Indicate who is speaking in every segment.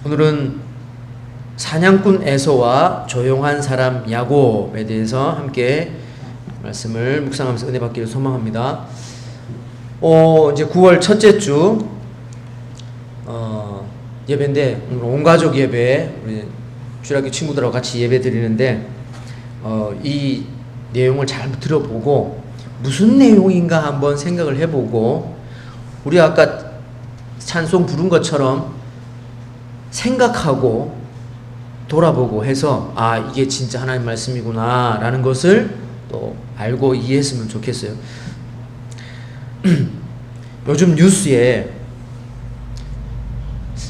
Speaker 1: 오늘은 사냥꾼 에서와 조용한 사람 야곱에 대해서 함께 말씀을 묵상하면서 은혜 받기를 소망합니다. 이제 9월 첫째 주 예배인데 오늘 온 가족 예배, 우리 주일학교 친구들하고 같이 예배 드리는데 이 내용을 잘 들어보고 무슨 내용인가 한번 생각을 해보고 우리 아까 찬송 부른 것처럼 생각하고 돌아보고 해서 이게 진짜 하나님 말씀이구나 라는 것을 또 알고 이해했으면 좋겠어요. 요즘 뉴스에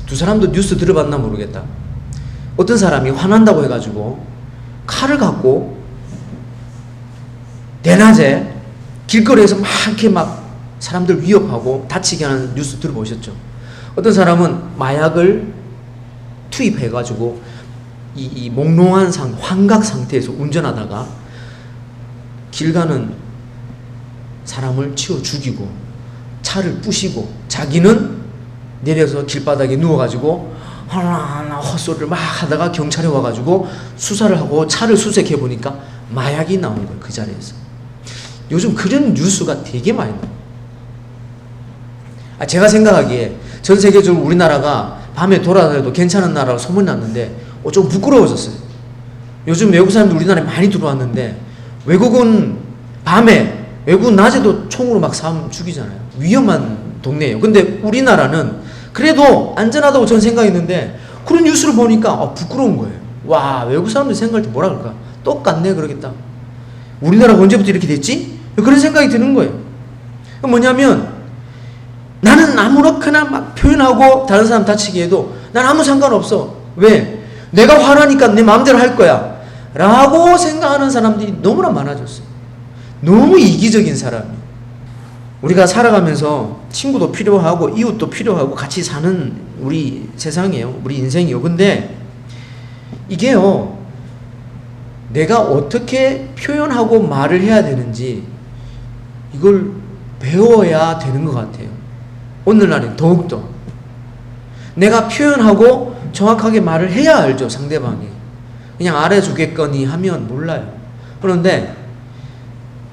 Speaker 1: 두 사람도 뉴스 들어봤나 모르겠다. 어떤 사람이 화난다고 해가지고 칼을 갖고 대낮에 길거리에서 막 이렇게 막 사람들 위협하고 다치게 하는 뉴스 들어보셨죠? 어떤 사람은 마약을 투입해가지고 이 몽롱한 환각 상태에서 운전하다가 길 가는 사람을 치워 죽이고 차를 부시고 자기는 내려서 길바닥에 누워가지고 하나하나 헛소리를 막 하다가 경찰에 와가지고 수사를 하고 차를 수색해 보니까 마약이 나온 거예요. 그 자리에서. 요즘 그런 뉴스가 되게 많이 나와요. 제가 생각하기에 전 세계적으로 우리나라가 밤에 돌아다녀도 괜찮은 나라로 소문이 났는데 좀 부끄러워졌어요. 요즘 외국 사람들 우리나라에 많이 들어왔는데 외국은 밤에, 외국은 낮에도 총으로 막 사람 죽이잖아요. 위험한 동네예요. 근데 우리나라는 그래도 안전하다고 저는 생각했는데 그런 뉴스를 보니까 부끄러운 거예요. 와, 외국 사람들 생각할 때 뭐라 그럴까? 똑같네 그러겠다. 우리나라가 언제부터 이렇게 됐지? 그런 생각이 드는 거예요. 뭐냐면 나는 아무렇게나 막 표현하고 다른 사람 다치게 해도 난 아무 상관없어. 왜? 내가 화나니까 내 마음대로 할 거야 라고 생각하는 사람들이 너무나 많아졌어요. 너무 이기적인 사람이. 우리가 살아가면서 친구도 필요하고 이웃도 필요하고 같이 사는 우리 세상이에요. 우리 인생이에요. 근데 이게요, 내가 어떻게 표현하고 말을 해야 되는지 이걸 배워야 되는 것 같아요. 오늘날엔 더욱더 내가 표현하고 정확하게 말을 해야 알죠. 상대방이 그냥 알아주겠거니 하면 몰라요. 그런데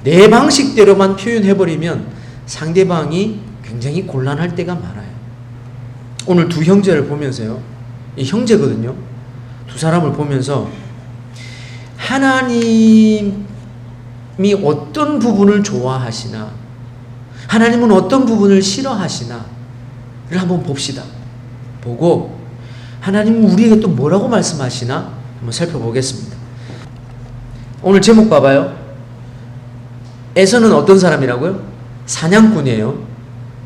Speaker 1: 내 방식대로만 표현해버리면 상대방이 굉장히 곤란할 때가 많아요. 오늘 두 형제를 보면서요, 이 형제거든요. 두 사람을 보면서 하나님이 어떤 부분을 좋아하시나, 하나님은 어떤 부분을 싫어하시나를 한번 봅시다. 보고 하나님은 우리에게 또 뭐라고 말씀하시나 한번 살펴보겠습니다. 오늘 제목 봐봐요. 에서는 어떤 사람이라고요? 사냥꾼이에요.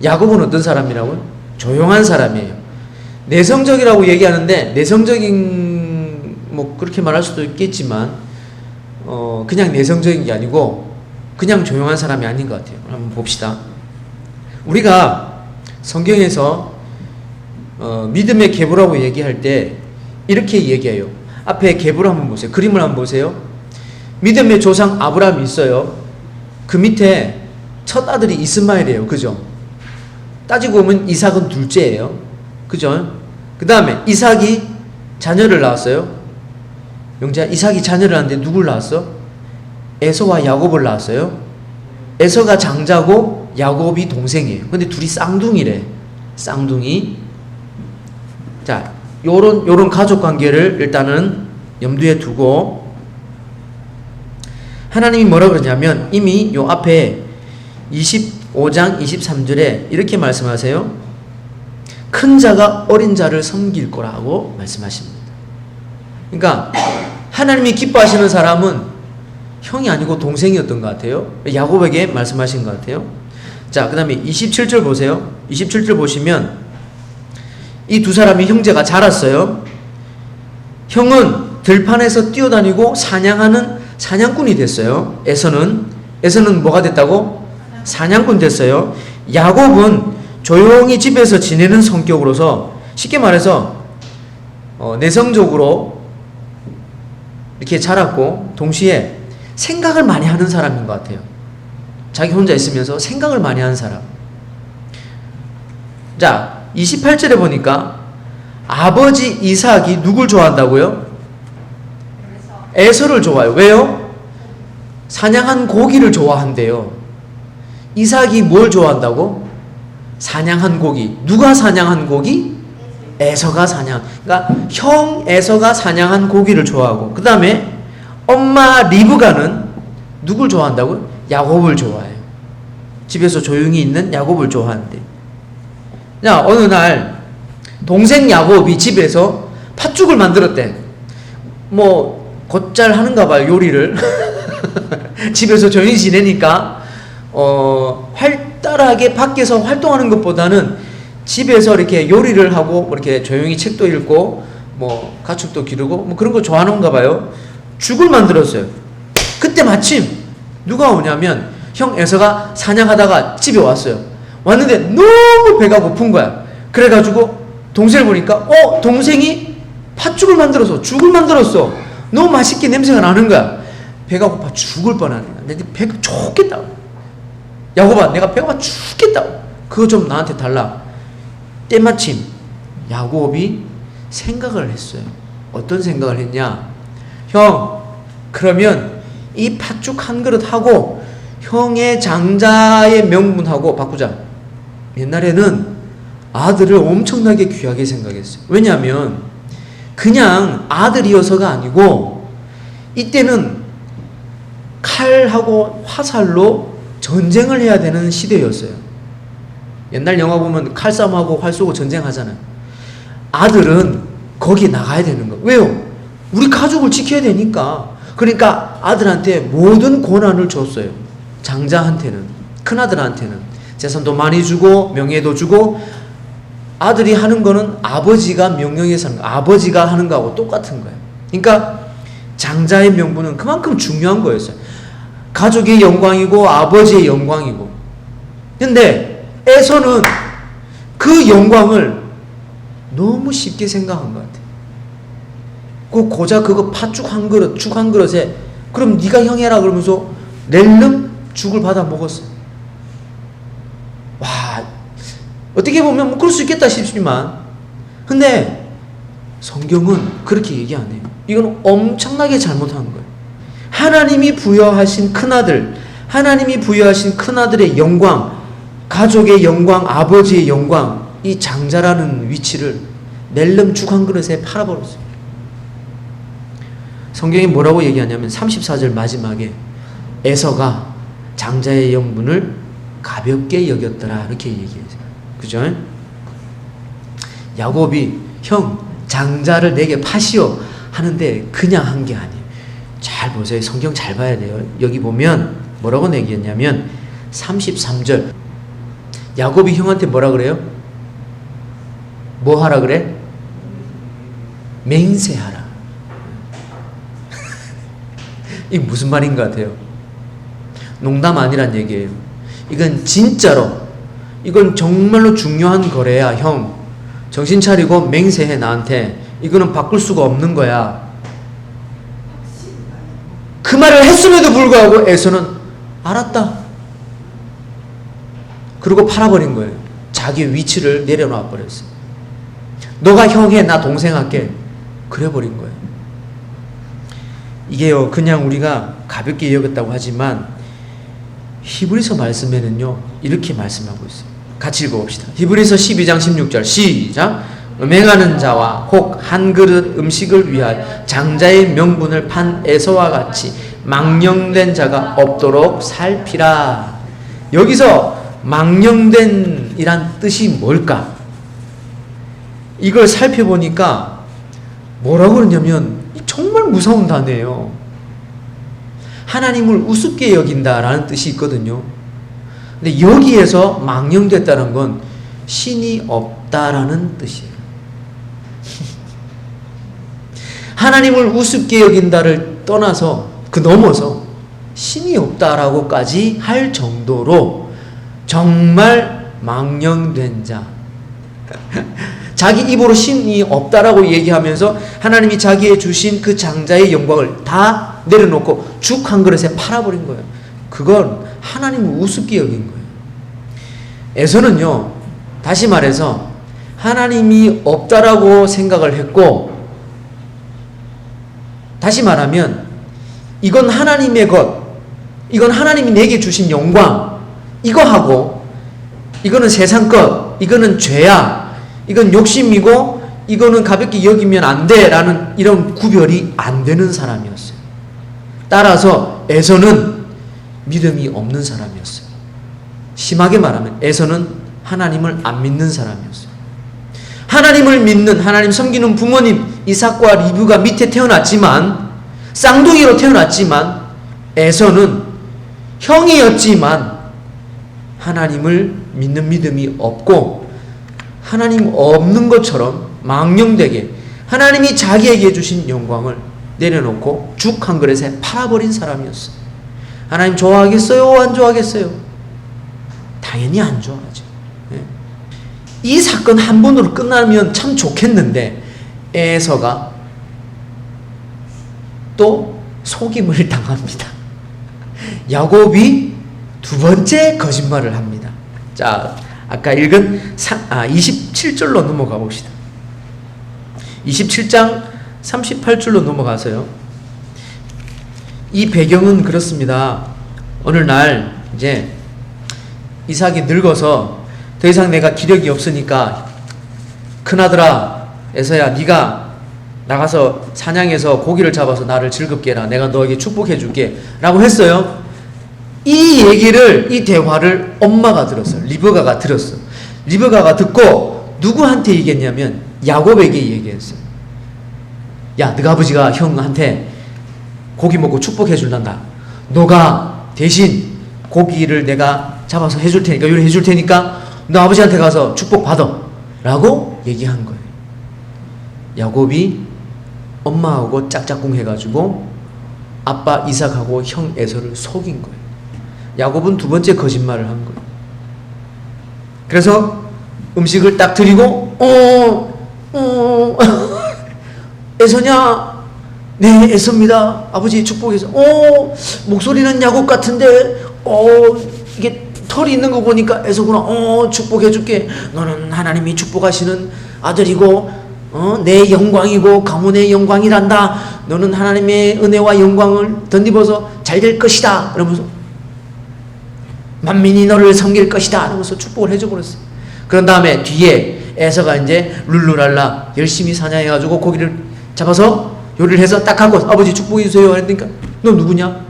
Speaker 1: 야곱은 어떤 사람이라고요? 조용한 사람이에요. 내성적이라고 얘기하는데 내성적인 그렇게 말할 수도 있겠지만 그냥 내성적인 게 아니고 그냥 조용한 사람이 아닌 것 같아요. 한번 봅시다. 우리가 성경에서 믿음의 계보라고 얘기할 때 이렇게 얘기해요. 앞에 계보를 한번 보세요. 그림을 한번 보세요. 믿음의 조상 아브라함이 있어요. 그 밑에 첫 아들이 이스마엘이에요. 그죠? 따지고 보면 이삭은 둘째예요. 그죠? 그 다음에 이삭이 자녀를 낳았어요. 영재야, 이삭이 자녀를 낳았는데 누굴 낳았어? 에서와 야곱을 낳았어요. 에서가 장자고 야곱이 동생이에요. 근데 둘이 쌍둥이래. 쌍둥이. 자, 요런 가족 관계를 일단은 염두에 두고 하나님이 뭐라 그러냐면 이미 요 앞에 25장 23절에 이렇게 말씀하세요. 큰 자가 어린 자를 섬길 거라고 말씀하십니다. 그러니까 하나님이 기뻐하시는 사람은 형이 아니고 동생이었던 것 같아요. 야곱에게 말씀하신 것 같아요. 자, 그 다음에 27절 보세요. 27절 보시면 이 두 사람이 형제가 자랐어요. 형은 들판에서 뛰어다니고 사냥하는 사냥꾼이 됐어요. 에서는 뭐가 됐다고? 사냥꾼 됐어요. 야곱은 조용히 집에서 지내는 성격으로서 쉽게 말해서 내성적으로 이렇게 자랐고 동시에 생각을 많이 하는 사람인 것 같아요. 자기 혼자 있으면서 생각을 많이 하는 사람. 자, 28절에 보니까 아버지 이삭이 누굴 좋아한다고요? 에서를 좋아해요. 왜요? 사냥한 고기를 좋아한대요. 이삭이 뭘 좋아한다고? 사냥한 고기. 누가 사냥한 고기? 에서가 사냥. 그러니까 형 에서가 사냥한 고기를 좋아하고, 그 다음에 엄마 리브가는 누굴 좋아한다고요? 야곱을 좋아해요. 집에서 조용히 있는 야곱을 좋아하는데, 자, 어느 날 동생 야곱이 집에서 팥죽을 만들었대. 뭐 곧잘 하는가 봐요, 요리를. 집에서 조용히 지내니까 활달하게 밖에서 활동하는 것보다는 집에서 이렇게 요리를 하고 뭐 이렇게 조용히 책도 읽고 뭐 가축도 기르고 뭐 그런 거 좋아하는가 봐요. 죽을 만들었어요. 그때 마침 누가 오냐면 형 에서가 사냥하다가 집에 왔어요. 왔는데 너무 배가 고픈 거야. 그래가지고 동생을 보니까 동생이 팥죽을 만들어서 죽을 만들었어. 너무 맛있게 냄새가 나는 거야. 배가 고파 죽을 뻔하네. 내 배가 죽겠다. 야곱아, 내가 배가 죽겠다. 그거 좀 나한테 달라. 때마침 야곱이 생각을 했어요. 어떤 생각을 했냐? 형, 그러면 이 팥죽 한 그릇 하고 형의 장자의 명분하고 바꾸자. 옛날에는 아들을 엄청나게 귀하게 생각했어요. 왜냐하면 그냥 아들이어서가 아니고 이때는 칼하고 화살로 전쟁을 해야 되는 시대였어요. 옛날 영화 보면 칼싸움하고 활 쏘고 전쟁하잖아요. 아들은 거기 나가야 되는 거예요. 왜요? 우리 가족을 지켜야 되니까. 그러니까 아들한테 모든 권한을 줬어요. 장자한테는, 큰아들한테는 재산도 많이 주고 명예도 주고. 아들이 하는 거는 아버지가 명령해서 하는 거, 아버지가 하는 거하고 똑같은 거예요. 그러니까 장자의 명분은 그만큼 중요한 거였어요. 가족의 영광이고 아버지의 영광이고. 근데 에서는 그 영광을 너무 쉽게 생각한 것 같아요. 고작 그거 팥죽 한 그릇, 죽 한 그릇에 그럼 네가 형 해라 그러면서 낼름 죽을 받아 먹었어요. 와, 어떻게 보면 뭐 그럴 수 있겠다 싶지만, 근데 성경은 그렇게 얘기 안 해요. 이건 엄청나게 잘못한 거예요. 하나님이 부여하신 큰아들, 하나님이 부여하신 큰아들의 영광, 가족의 영광, 아버지의 영광, 이 장자라는 위치를 낼름 죽 한 그릇에 팔아버렸어요. 성경이 뭐라고 얘기하냐면 34절 마지막에 에서가 장자의 영분을 가볍게 여겼더라 이렇게 얘기해요. 그죠? 야곱이 형 장자를 내게 파시오 하는데 그냥 한 게 아니에요. 잘 보세요. 성경 잘 봐야 돼요. 여기 보면 뭐라고 얘기했냐면 33절 야곱이 형한테 뭐라 그래요? 뭐 하라 그래? 맹세하라. 이게 무슨 말인 것 같아요? 농담 아니란 얘기예요. 이건 진짜로, 이건 정말로 중요한 거래야. 형 정신 차리고 맹세해. 나한테 이거는 바꿀 수가 없는 거야. 그 말을 했음에도 불구하고 에서는 알았다 그리고 팔아버린 거예요. 자기 위치를 내려놔 버렸어요. 너가 형 해, 나 동생 할게. 그래 버린 거예요. 이게요, 그냥 우리가 가볍게 여겼다고 하지만 히브리서 말씀에는요 이렇게 말씀하고 있어요. 같이 읽어봅시다. 히브리서 12장 16절 시작. 음행하는 자와 혹 한 그릇 음식을 위하여 장자의 명분을 판 에서와 같이 망령된 자가 없도록 살피라. 여기서 망령된 이란 뜻이 뭘까? 이걸 살펴보니까 뭐라고 그러냐면 정말 무서운 단어예요. 하나님을 우습게 여긴다라는 뜻이 있거든요. 근데 여기에서 망령됐다는 건 신이 없다라는 뜻이에요. 하나님을 우습게 여긴다를 떠나서 그 넘어서 신이 없다라고까지 할 정도로 정말 망령된 자. 자기 입으로 신이 없다라고 얘기하면서 하나님이 자기의 주신 그 장자의 영광을 다 내려놓고 죽 한 그릇에 팔아버린 거예요. 그건 하나님을 우습게 여긴 거예요. 에서는요, 다시 말해서 하나님이 없다라고 생각을 했고, 다시 말하면 이건 하나님의 것, 이건 하나님이 내게 주신 영광, 이거하고 이거는 세상 것, 이거는 죄야, 이건 욕심이고 이거는 가볍게 여기면 안 돼 라는 이런 구별이 안 되는 사람이었어요. 따라서 에서는 믿음이 없는 사람이었어요. 심하게 말하면 에서는 하나님을 안 믿는 사람이었어요. 하나님을 믿는, 하나님 섬기는 부모님 이삭과 리브가 밑에 태어났지만, 쌍둥이로 태어났지만, 에서는 형이었지만 하나님을 믿는 믿음이 없고, 하나님 없는 것처럼 망령되게 하나님이 자기에게 주신 영광을 내려놓고 죽 한 그릇에 팔아버린 사람이었어요. 하나님 좋아하겠어요? 안 좋아하겠어요? 당연히 안 좋아하죠. 이 사건 한 번으로 끝나면 참 좋겠는데, 에서가 또 속임을 당합니다. 야곱이 두 번째 거짓말을 합니다. 자, 아까 읽은 27절로 넘어가 봅시다. 27장 38절로 넘어가서요. 이 배경은 그렇습니다. 어느 날 이제 이삭이 늙어서 더 이상 내가 기력이 없으니까 큰아들아 에서야, 네가 나가서 사냥해서 고기를 잡아서 나를 즐겁게 해라. 내가 너에게 축복해 줄게 라고 했어요. 이 얘기를, 이 대화를 엄마가 들었어요. 리브가가 들었어요. 리브가가 듣고 누구한테 얘기했냐면 야곱에게 얘기했어요. 야, 너가 아버지가 형한테 고기 먹고 축복해 줄란다. 너가 대신 고기를 내가 잡아서 해줄 테니까, 요리해 줄 테니까 너 아버지한테 가서 축복 받아 라고 얘기한 거예요. 야곱이 엄마하고 짝짝꿍 해가지고 아빠 이삭하고 형 에서를 속인 거예요. 야곱은 두 번째 거짓말을 한 거예요. 그래서 음식을 딱 드리고 에서냐? 네, 에서입니다. 아버지 축복해서. 목소리는 야곱 같은데 이게 털이 있는 거 보니까 에서구나. 축복해 줄게. 너는 하나님이 축복하시는 아들이고 내 영광이고 가문의 영광이란다. 너는 하나님의 은혜와 영광을 덧입어서 잘 될 것이다. 이러면서 만민이 너를 섬길 것이다. 이러면서 축복을 해줘 버렸어요. 그런 다음에 뒤에 에서가 이제 룰루랄라 열심히 사냥해가지고 고기를 잡아서 요리를 해서 딱 하고 아버지 축복해 주세요. 그러니까 너 누구냐?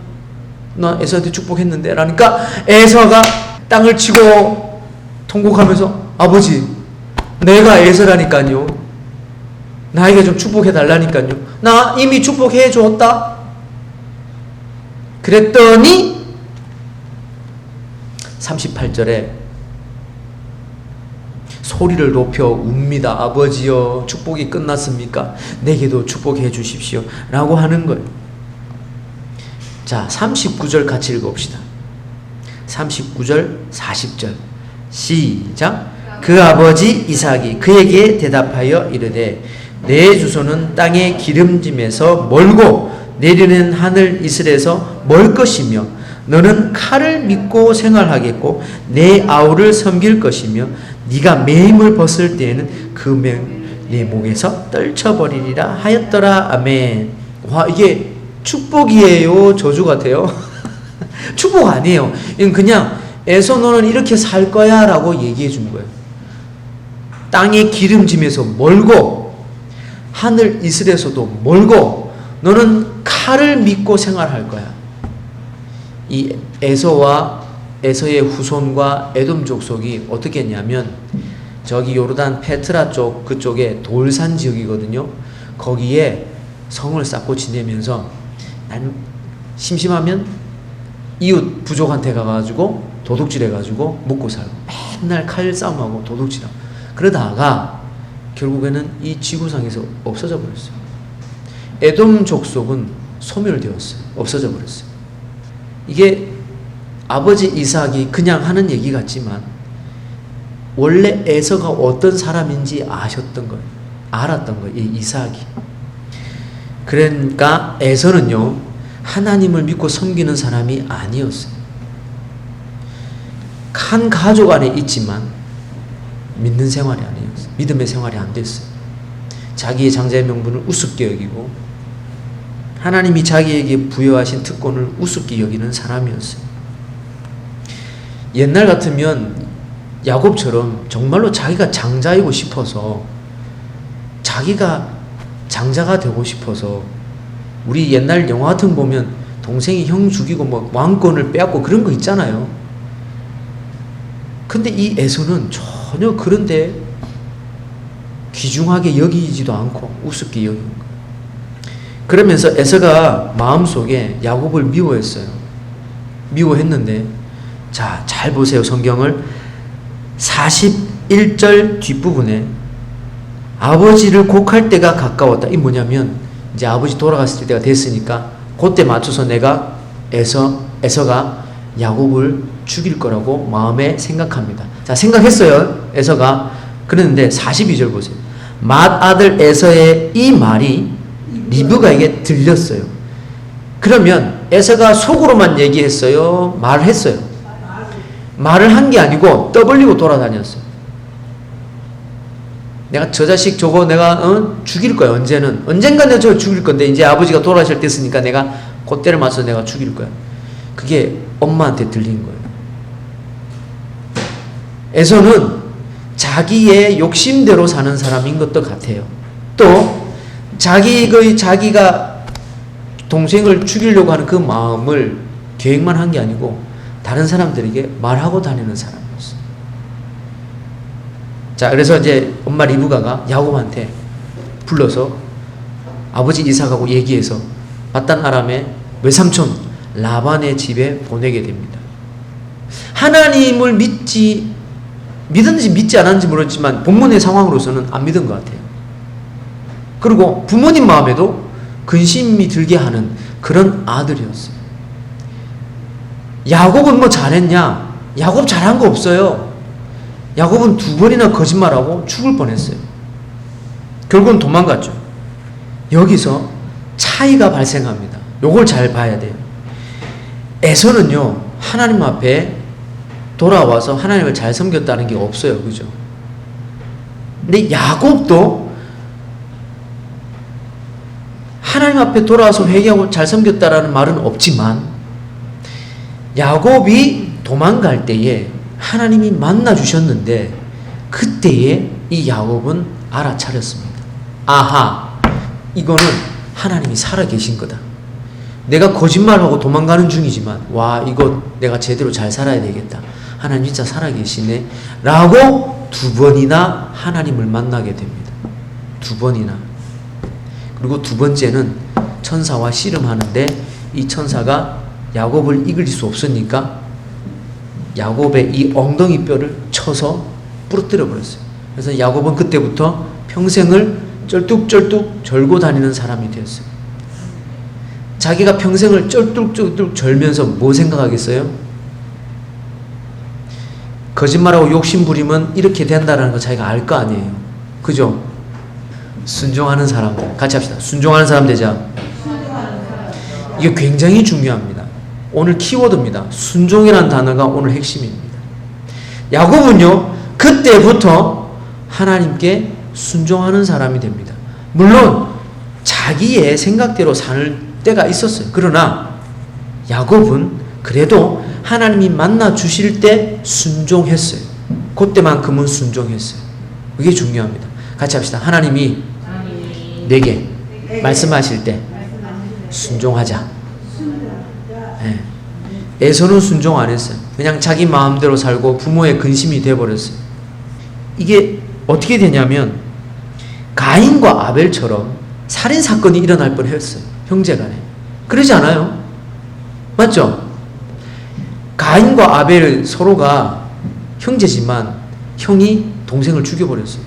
Speaker 1: 나 에서한테 축복했는데 라니까 에서가 땅을 치고 통곡하면서 아버지 내가 에서라니까요. 나에게 좀 축복해 달라니까요. 나 이미 축복해 줬다. 그랬더니 38절에 소리를 높여 웁니다. 아버지여 축복이 끝났습니까? 내게도 축복해 주십시오 라고 하는 거예요. 자, 39절 같이 읽어봅시다. 39절 40절 시작. 그 아버지 이삭이 그에게 대답하여 이르되 내 주소는 땅의 기름짐에서 멀고 내리는 하늘 이슬에서 멀 것이며 너는 칼을 믿고 생활하겠고 내 아우를 섬길 것이며 네가 매임을 벗을 때에는 그 명 네 목에서 떨쳐버리리라 하였더라. 아멘. 와, 이게 축복이에요? 저주 같아요? 축복 아니에요. 이건 그냥 에서 너는 이렇게 살 거야 라고 얘기해 준 거예요. 땅의 기름짐에서 멀고 하늘 이슬에서도 멀고 너는 칼을 믿고 생활할 거야. 이 에서와 에서의 후손과 에돔 족속이 어떻게 했냐면 저기 요르단 페트라 쪽 그쪽에 돌산 지역이거든요. 거기에 성을 쌓고 지내면서 심심하면 이웃 부족한테 가가지고 도둑질해가지고 먹고 살고 맨날 칼싸움하고 도둑질하고 그러다가 결국에는 이 지구상에서 없어져 버렸어요. 에돔 족속은 소멸되었어요. 없어져 버렸어요. 이게 아버지 이삭이 그냥 하는 얘기 같지만 원래 에서가 어떤 사람인지 아셨던 거예요. 알았던 거예요. 이 이삭이. 그러니까 에서는요 하나님을 믿고 섬기는 사람이 아니었어요. 한 가족 안에 있지만 믿는 생활이 아니었어요. 믿음의 생활이 안 됐어요. 자기의 장자의 명분을 우습게 여기고 하나님이 자기에게 부여하신 특권을 우습게 여기는 사람이었어요. 옛날 같으면 야곱처럼 정말로 자기가 장자이고 싶어서, 자기가 장자가 되고 싶어서, 우리 옛날 영화 같은 거 보면 동생이 형 죽이고 뭐 왕권을 빼앗고 그런 거 있잖아요. 근데 이 에서는 전혀 그런데 귀중하게 여기지도 않고 우습게 여긴 거예요. 그러면서 에서가 마음속에 야곱을 미워했어요. 미워했는데, 자, 잘 보세요. 성경을 41절 뒷부분에 아버지를 곡할 때가 가까웠다. 이 뭐냐면 이제 아버지 돌아갔을 때가 됐으니까 그때 맞춰서 내가 에서가 야곱을 죽일 거라고 마음에 생각합니다. 자, 생각했어요. 에서가. 그랬는데 42절 보세요. 맏아들 에서의 이 말이 리브가에게 들렸어요. 그러면 에서가 속으로만 얘기했어요? 말을 했어요? 말을 한 게 아니고 떠벌리고 돌아다녔어요. 내가 저 자식 저거 내가 죽일 거야. 언젠가 내가 저거 죽일 건데 이제 아버지가 돌아가실 때 했으니까 내가 그때를 맞춰서 내가 죽일 거야. 그게 엄마한테 들린 거예요. 에서는 자기의 욕심대로 사는 사람인 것도 같아요. 또 자기가 동생을 죽이려고 하는 그 마음을 계획만 한 게 아니고 다른 사람들에게 말하고 다니는 사람이었어요. 자, 그래서 이제 엄마 리브가가 야곱한테 불러서 아버지 이삭하고 얘기해서 바단 아람의 외삼촌 라반의 집에 보내게 됩니다. 하나님을 믿었는지 믿지 않았는지 모르겠지만 본문의 상황으로서는 안 믿은 것 같아요. 그리고 부모님 마음에도 근심이 들게 하는 그런 아들이었어요. 야곱은 뭐 잘했냐? 야곱 잘한 거 없어요. 야곱은 2번이나 거짓말하고 죽을 뻔했어요. 결국은 도망갔죠. 여기서 차이가 발생합니다. 요걸 잘 봐야 돼요. 에서는요, 하나님 앞에 돌아와서 하나님을 잘 섬겼다는 게 없어요. 그죠? 근데 야곱도 하나님 앞에 돌아와서 회개하고 잘 섬겼다라는 말은 없지만 야곱이 도망갈 때에 하나님이 만나 주셨는데 그때에 이 야곱은 알아차렸습니다. 아하, 이거는 하나님이 살아계신 거다. 내가 거짓말하고 도망가는 중이지만 와, 이거 내가 제대로 잘 살아야 되겠다. 하나님 진짜 살아계시네 라고 2번이나 하나님을 만나게 됩니다. 2번이나. 그리고 2번째는 천사와 씨름하는데 이 천사가 야곱을 이길 수 없으니까 야곱의 이 엉덩이 뼈를 쳐서 부러뜨려 버렸어요. 그래서 야곱은 그때부터 평생을 쩔뚝쩔뚝 절고 다니는 사람이 되었어요. 자기가 평생을 쩔뚝쩔뚝 절면서 뭐 생각하겠어요? 거짓말하고 욕심 부리면 이렇게 된다는 거 자기가 알 거 아니에요. 그죠? 순종하는 사람들. 같이 합시다. 순종하는 사람 되자. 이게 굉장히 중요합니다. 오늘 키워드입니다. 순종이라는 단어가 오늘 핵심입니다. 야곱은요, 그때부터 하나님께 순종하는 사람이 됩니다. 물론 자기의 생각대로 살 때가 있었어요. 그러나 야곱은 그래도 하나님이 만나 주실 때 순종했어요. 그때만큼은 순종했어요. 그게 중요합니다. 같이 합시다. 하나님이 내게 말씀하실 때 순종하자. 네. 에서는 순종 안 했어요. 그냥 자기 마음대로 살고 부모의 근심이 되어버렸어요. 이게 어떻게 되냐면 가인과 아벨처럼 살인사건이 일어날 뻔했어요. 형제간에. 그러지 않아요? 맞죠? 가인과 아벨 서로가 형제지만 형이 동생을 죽여버렸어요.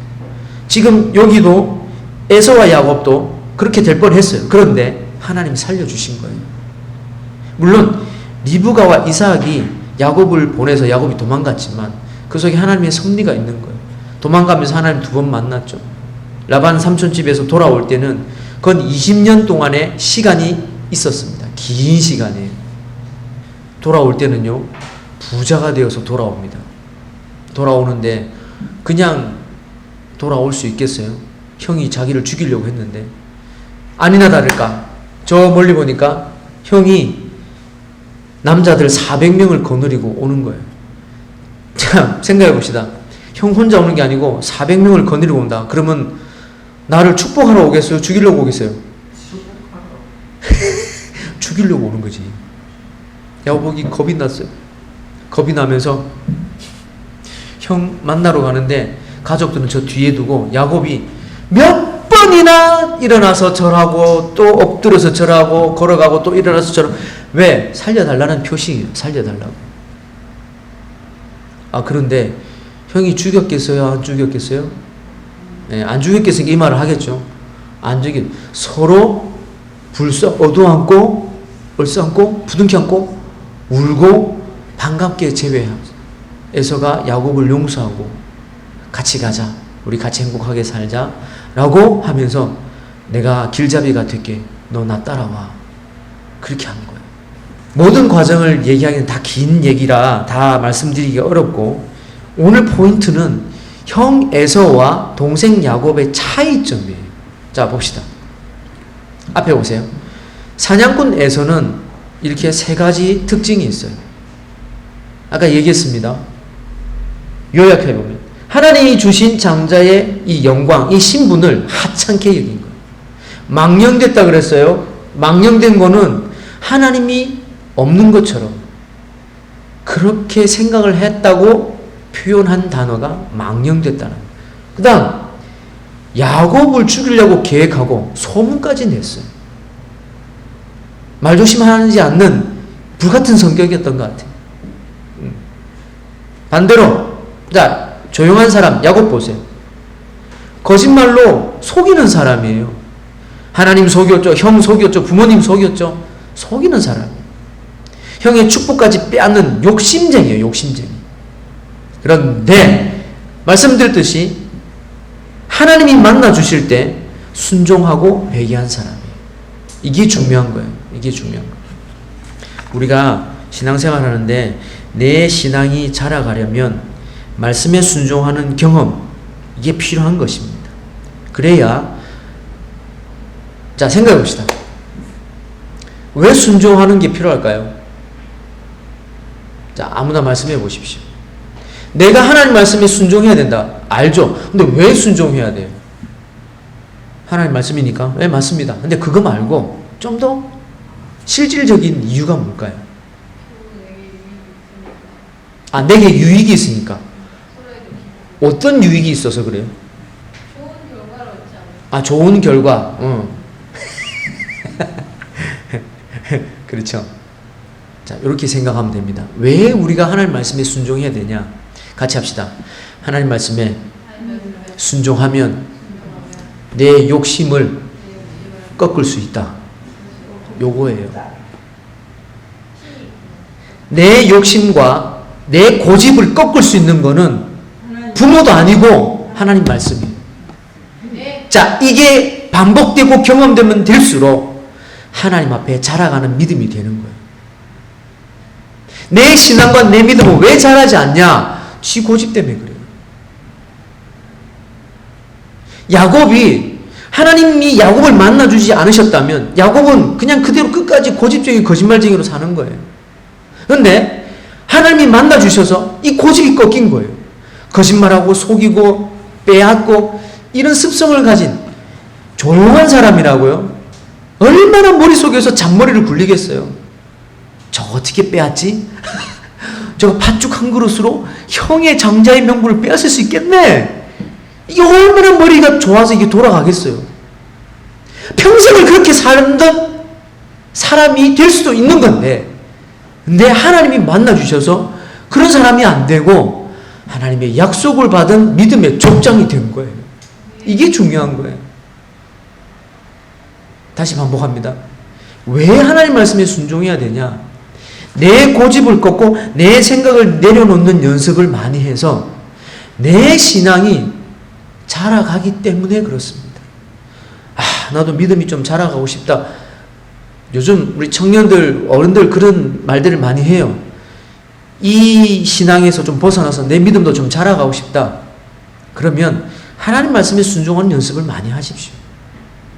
Speaker 1: 지금 여기도 에서와 야곱도 그렇게 될 뻔했어요. 그런데 하나님이 살려주신 거예요. 물론 리브가와 이삭이 야곱을 보내서 야곱이 도망갔지만 그 속에 하나님의 섭리가 있는 거예요. 도망가면서 하나님 2번 만났죠. 라반 삼촌 집에서 돌아올 때는 건 20년 동안의 시간이 있었습니다. 긴 시간이에요. 돌아올 때는요, 부자가 되어서 돌아옵니다. 돌아오는데 그냥 돌아올 수 있겠어요? 형이 자기를 죽이려고 했는데. 아니나 다를까 저 멀리 보니까 형이 남자들 400명을 거느리고 오는 거예요. 자, 생각해 봅시다. 형 혼자 오는 게 아니고 400명을 거느리고 온다. 그러면 나를 축복하러 오겠어요? 죽이려고 오겠어요? 죽이려고 오는 거지. 야곱이 겁이 났어요. 겁이 나면서 형 만나러 가는데 가족들은 저 뒤에 두고 야곱이 몇 번이나 일어나서 절하고 또 엎드려서 절하고 걸어가고 또 일어나서 절하고. 왜? 살려달라는 표시예요. 살려달라고. 그런데 형이 죽였겠어요? 안 죽였겠어요? 네, 안 죽였겠으니까 이 말을 하겠죠. 안 죽였. 서로 어두안고 얼싸안고 부둥켜 안고 울고 반갑게 제외해서가 야곱을 용서하고 같이 가자. 우리 같이 행복하게 살자. 라고 하면서 내가 길잡이가 될게. 너 나 따라와. 그렇게 하는 거예요. 모든 과정을 얘기하기는 다 긴 얘기라 다 말씀드리기 어렵고, 오늘 포인트는 형 에서와 동생 야곱의 차이점이에요. 자, 봅시다. 앞에 보세요. 사냥꾼 에서는 이렇게 세 가지 특징이 있어요. 아까 얘기했습니다. 요약해보면 하나님이 주신 장자의 이 영광, 이 신분을 하찮게 여긴 거예요. 망령됐다 그랬어요. 망령된 거는 하나님이 없는 것처럼 그렇게 생각을 했다고 표현한 단어가 망령됐다는 거예요. 그 다음 야곱을 죽이려고 계획하고 소문까지 냈어요. 말조심하지 않는 불같은 성격이었던 것 같아요. 반대로 자, 조용한 사람 야곱 보세요. 거짓말로 속이는 사람이에요. 하나님 속였죠. 형 속였죠. 부모님 속였죠. 속이는 사람이에요. 형의 축복까지 빼앗는 욕심쟁이에요. 욕심쟁이. 그런데 말씀드렸듯이 하나님이 만나 주실 때 순종하고 회개한 사람이에요. 이게 중요한 거예요. 이게 중요한 거예요. 우리가 신앙생활 하는데 내 신앙이 자라가려면 말씀에 순종하는 경험, 이게 필요한 것입니다. 그래야, 자, 생각해 봅시다. 왜 순종하는 게 필요할까요? 자, 아무나 말씀해 보십시오. 내가 하나님 말씀에 순종해야 된다. 알죠? 근데 왜 순종해야 돼요? 하나님 말씀이니까. 네, 맞습니다. 근데 그거 말고 좀 더 실질적인 이유가 뭘까요? 내게 유익이 있으니까. 어떤 유익이 있어서 그래요?
Speaker 2: 좋은 결과를 얻지 않아요?
Speaker 1: 좋은 결과. 그렇죠. 자, 이렇게 생각하면 됩니다. 왜 우리가 하나님 말씀에 순종해야 되냐? 같이 합시다. 하나님 말씀에 순종하면 내 욕심을 꺾을 수 있다. 요거예요. 내 욕심과 내 고집을 꺾을 수 있는 거는 부모도 아니고 하나님 말씀이에요. 자, 이게 반복되고 경험되면 될수록 하나님 앞에 자라가는 믿음이 되는 거예요. 내 신앙과 내 믿음은 왜 자라지 않냐? 지 고집 때문에 그래요. 야곱이 하나님이 야곱을 만나주지 않으셨다면 야곱은 그냥 그대로 끝까지 고집적인 거짓말쟁이로 사는 거예요. 그런데 하나님이 만나주셔서 이 고집이 꺾인 거예요. 거짓말하고 속이고 빼앗고 이런 습성을 가진 조용한 사람이라고요. 얼마나 머릿속에서 잔머리를 굴리겠어요. 저거 어떻게 빼앗지? 저거 팥죽 한 그릇으로 형의 장자의 명분을 빼앗을 수 있겠네. 이게 얼마나 머리가 좋아서 이게 돌아가겠어요. 평생을 그렇게 살던 사람이 될 수도 있는 건데, 근데 하나님이 만나주셔서 그런 사람이 안 되고 하나님의 약속을 받은 믿음의 족장이 된 거예요. 이게 중요한 거예요. 다시 반복합니다. 왜 하나님 말씀에 순종해야 되냐? 내 고집을 꺾고 내 생각을 내려놓는 연습을 많이 해서 내 신앙이 자라가기 때문에 그렇습니다. 나도 믿음이 좀 자라가고 싶다. 요즘 우리 청년들, 어른들 그런 말들을 많이 해요. 이 신앙에서 좀 벗어나서 내 믿음도 좀 자라가고 싶다. 그러면 하나님 말씀에 순종하는 연습을 많이 하십시오.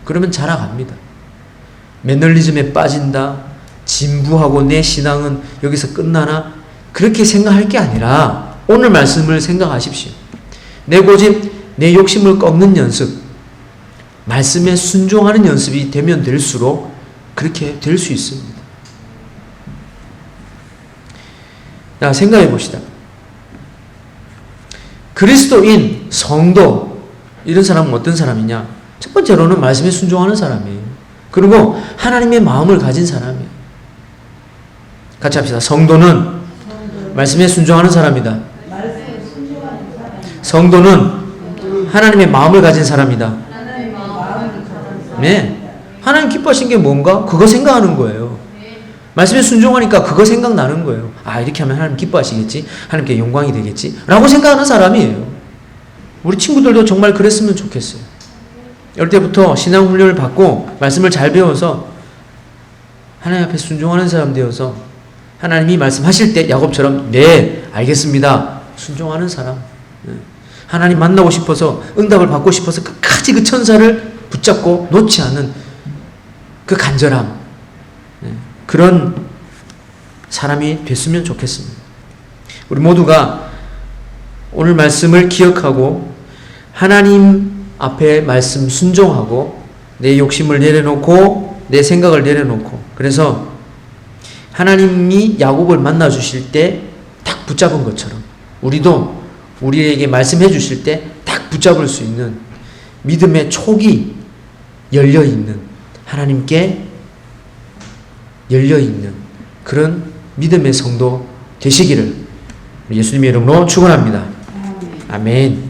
Speaker 1: 그러면 자라갑니다. 매너리즘에 빠진다, 진부하고 내 신앙은 여기서 끝나나, 그렇게 생각할 게 아니라 오늘 말씀을 생각하십시오. 내 고집, 내 욕심을 꺾는 연습, 말씀에 순종하는 연습이 되면 될수록 그렇게 될 수 있습니다. 자, 생각해 봅시다. 그리스도인, 성도, 이런 사람은 어떤 사람이냐? 첫 번째로는 말씀에 순종하는 사람이에요. 그리고 하나님의 마음을 가진 사람이에요. 같이 합시다. 성도는 말씀에 순종하는 사람이다. 성도는 하나님의 마음을 가진 사람이다. 네. 하나님 기뻐하신 게 뭔가? 그거 생각하는 거예요. 말씀에 순종하니까 그거 생각나는 거예요. 아, 이렇게 하면 하나님 기뻐하시겠지? 하나님께 영광이 되겠지? 라고 생각하는 사람이에요. 우리 친구들도 정말 그랬으면 좋겠어요. 어릴 때부터 신앙훈련을 받고 말씀을 잘 배워서 하나님 앞에 순종하는 사람 되어서 하나님이 말씀하실 때 야곱처럼 네, 알겠습니다. 순종하는 사람. 하나님 만나고 싶어서 응답을 받고 싶어서 끝까지 그 천사를 붙잡고 놓지 않는 그 간절함. 그런 사람이 됐으면 좋겠습니다. 우리 모두가 오늘 말씀을 기억하고 하나님 앞에 말씀 순종하고 내 욕심을 내려놓고 내 생각을 내려놓고, 그래서 하나님이 야곱을 만나 주실 때 딱 붙잡은 것처럼 우리도 우리에게 말씀해 주실 때 딱 붙잡을 수 있는 믿음의 촉이 열려있는, 하나님께 열려있는 그런 믿음의 성도 되시기를 예수님의 이름으로 축원합니다. 아멘.